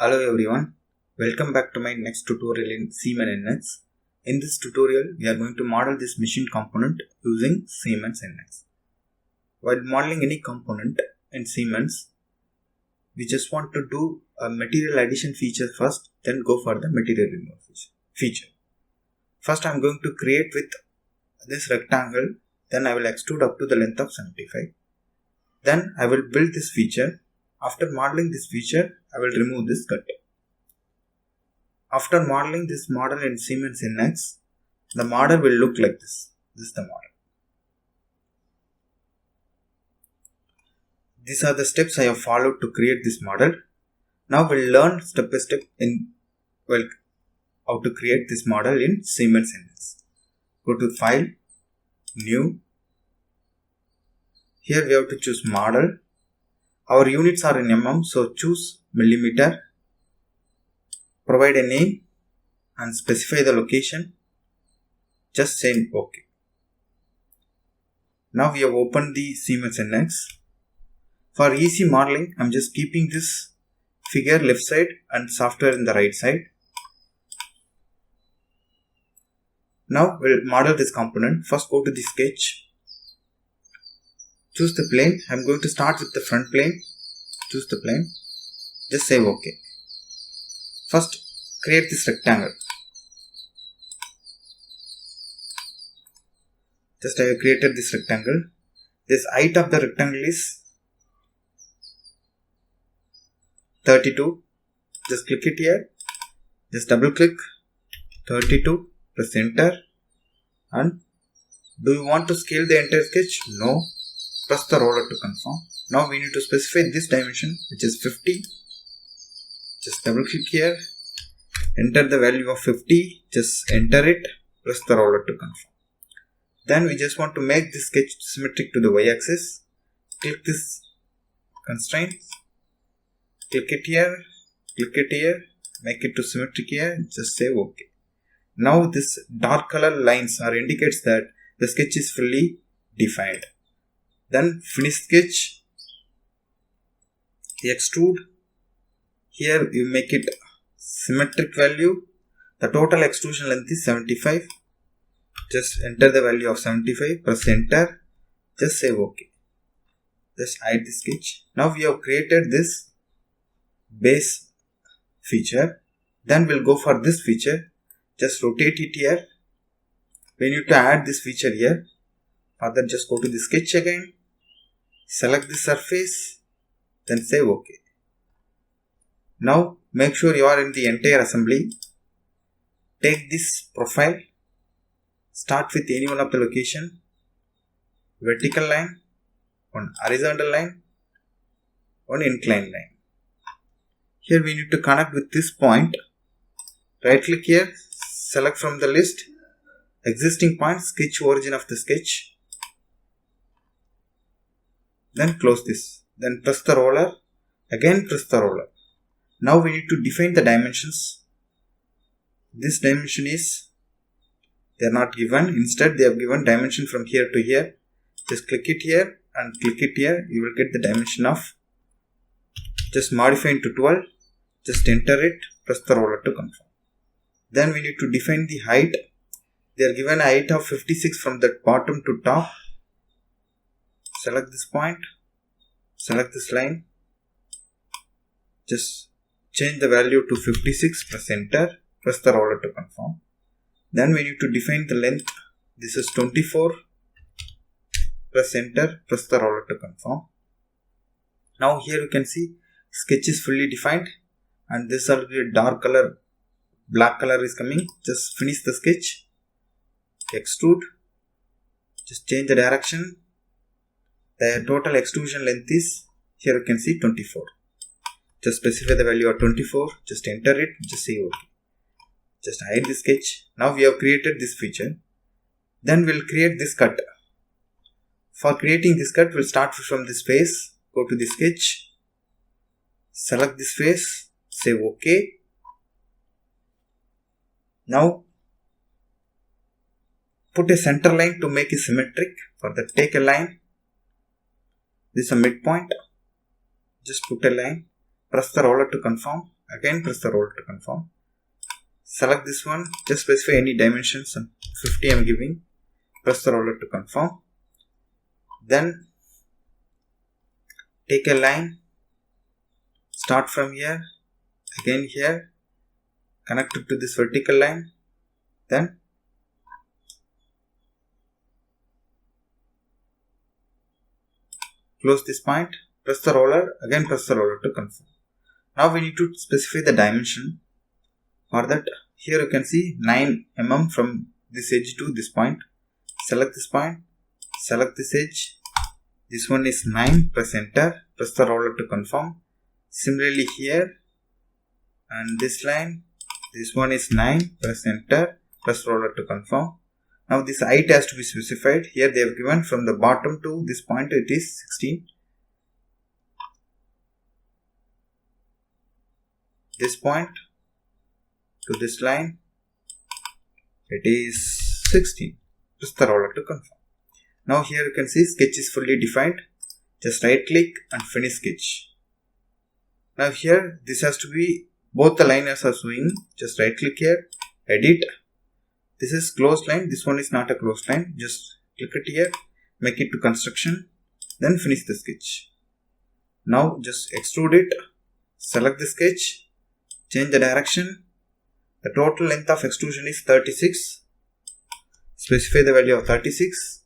Hello everyone, welcome back to my next tutorial in Siemens NX. In this tutorial, we are going to model this machine component using Siemens NX. While modeling any component in Siemens, we just want to do a material addition feature first, then go for the material remove feature. First I am going to create with this rectangle, then I will extrude up to the length of 75. Then I will build this feature. After modeling this feature, I will remove this cut. After modeling this model in Siemens NX, the model will look like this. This is the model. These are the steps I have followed to create this model. Now we'll learn step by step how to create this model in Siemens NX. Go to File, New. Here we have to choose Model. Our units are in mm, so choose millimeter. Provide a name and specify the location. Just say OK. Now we have opened the Siemens NX. For easy modeling, I am just keeping this figure left side and software in the right side. Now we'll model this component. First go to the sketch. Choose the plane. I am going to start with the front plane. Choose the plane. Just say OK. First create this rectangle. Just I have created this rectangle. This height of the rectangle is 32. Just click it here. Just double click 32. Press enter. And do you want to scale the entire sketch? No. Press the roller to confirm. Now we need to specify this dimension, which is 50. Just double click here. Enter the value of 50. Just enter it. Press the roller to confirm. Then we just want to make this sketch symmetric to the y-axis. Click this constraint. Click it here. Click it here. Make it to symmetric here. Just say OK. Now this dark color lines indicates that the sketch is fully defined. Then finish sketch. Extrude. Here you make it symmetric value. The total extrusion length is 75. Just enter the value of 75. Press enter. Just say OK. Just hide the sketch. Now we have created this base feature. Then we'll go for this feature. Just rotate it here. We need to add this feature here. Further, just go to the sketch again. Select the surface. Then say OK. Now make sure you are in the entire assembly. Take this profile. Start with any one of the location. Vertical line. One horizontal line. One inclined line. Here we need to connect with this point. Right click here. Select from the list. Existing point. Sketch origin of the sketch. Then close this. Then press the roller. Again press the roller. Now we need to define the dimensions. This dimension is, they are not given. Instead they have given dimension from here to here. Just click it here and click it here. You will get the dimension of. Just modify into 12. Just enter it. Press the roller to confirm. Then we need to define the height. They are given a height of 56 from the bottom to top. Select this point. Select this line. Just change the value to 56. Press enter. Press the roller to confirm. Then we need to define the length. This is 24. Press enter. Press the roller to confirm. Now here you can see sketch is fully defined. And this is already dark color. Black color is coming. Just finish the sketch. Extrude. Just change the direction. The total extrusion length is, here you can see 24. Just specify the value of 24. Just enter it. Just say OK. Just hide the sketch. Now we have created this feature. Then we'll create this cut. For creating this cut, we'll start from this face. Go to the sketch. Select this face. Say OK. Now put a center line to make it symmetric. For that, take a line. This is a midpoint. Just put a line. Press the roller to confirm. again press the roller to confirm. Select this one, just specify any dimensions, 50 I am giving, press the roller to confirm. Then take a line, start from here, again here, connect it to this vertical line, then close this point, press the roller, again press the roller to confirm. Now we need to specify the dimension. For that, here you can see 9 mm from this edge to this point. Select this point, select this edge. This one is 9, press enter, press the roller to confirm. Similarly here, and this line, this one is 9, press enter, press roller to confirm. Now this height has to be specified. Here they have given from the bottom to this point it is 16. This point to this line it is 16. Press the roller to confirm. Now here you can see sketch is fully defined. Just right click and finish sketch. Now here this has to be both the lines are showing. Just right click here, edit. This is closed line, this one is not a closed line. Just click it here, make it to construction, then finish the sketch. Now just extrude it, select the sketch, change the direction. The total length of extrusion is 36. Specify the value of 36.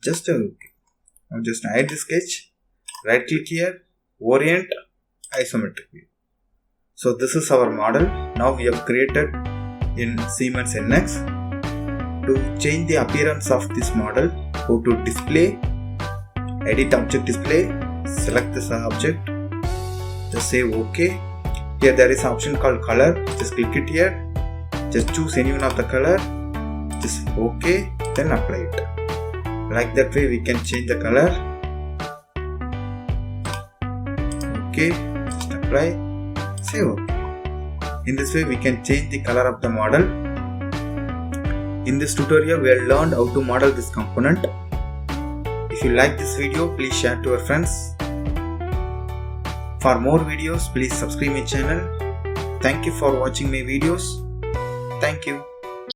Just hide the sketch, right click here, orient, isometric view. So this is our model. Now we have created in Siemens NX. To change the appearance of this model, go to display, edit object display, select this object, just say OK. Here there is an option called color, just click it here, just choose any one of the color, just OK, then apply it. Like that way we can change the color. OK, just apply, say OK. In this way we can change the color of the model. In this tutorial we have learned how to model this component. If you like this video, please share to your friends. For more videos, please subscribe my channel. Thank you for watching my videos. Thank you.